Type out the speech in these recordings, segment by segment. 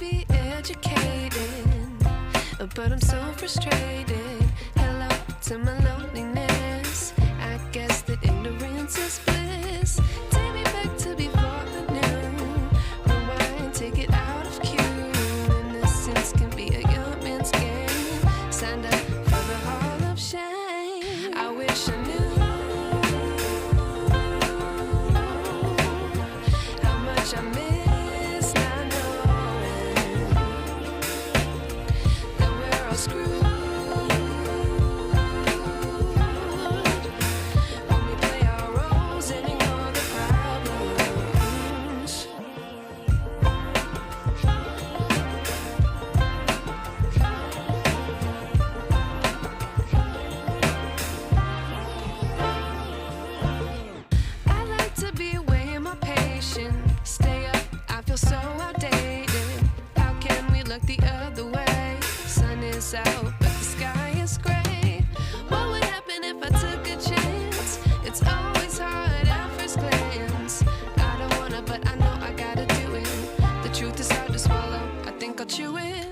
be educated, but I'm so frustrated. Hello to my loneliness. I guess that ignorance is bliss. Take me back to before I knew. Rewind, take it out of cue. Innocence can be a young man's game. Signed up for the hall of shame. I wish I knew how much I miss not knowing that we're all screwed. Stay up, I feel so outdated. How can we look the other way? Sun is out, but the sky is gray. What would happen if I took a chance? It's always hard at first glance. I don't wanna, but I know I gotta do it. The truth is hard to swallow, I think I'll chew it.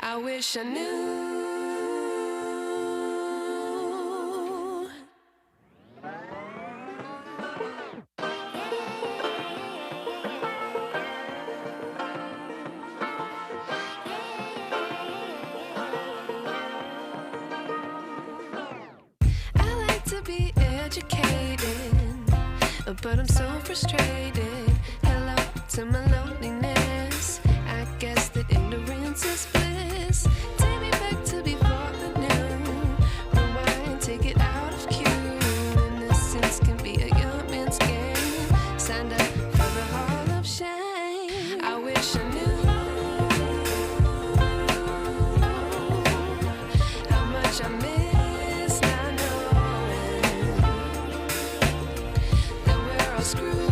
I wish I knew. I like to be educated, but I'm so frustrated. Hello to my loneliness. I guess that ignorance is bliss. Take me back to before I knew. Rewind, take it out of cue. Innocence can be a young man's game. Signed up for the hall of shame. I wish I knew how much I miss not knowing that we're all screwed.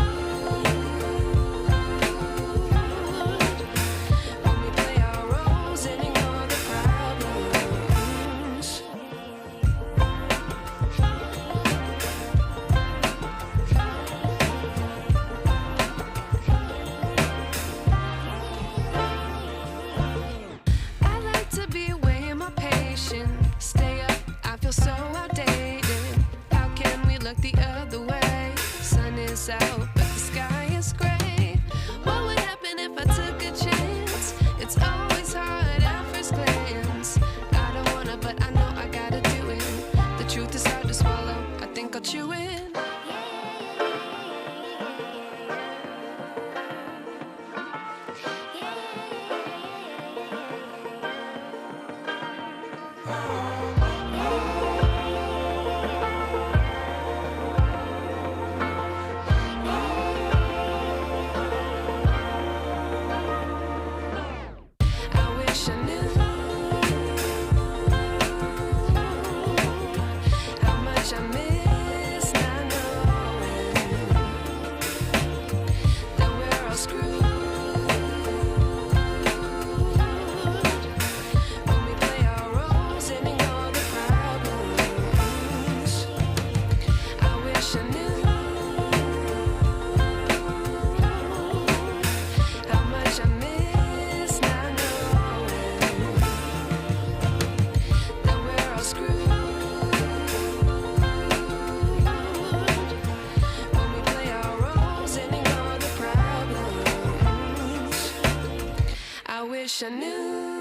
wish I knew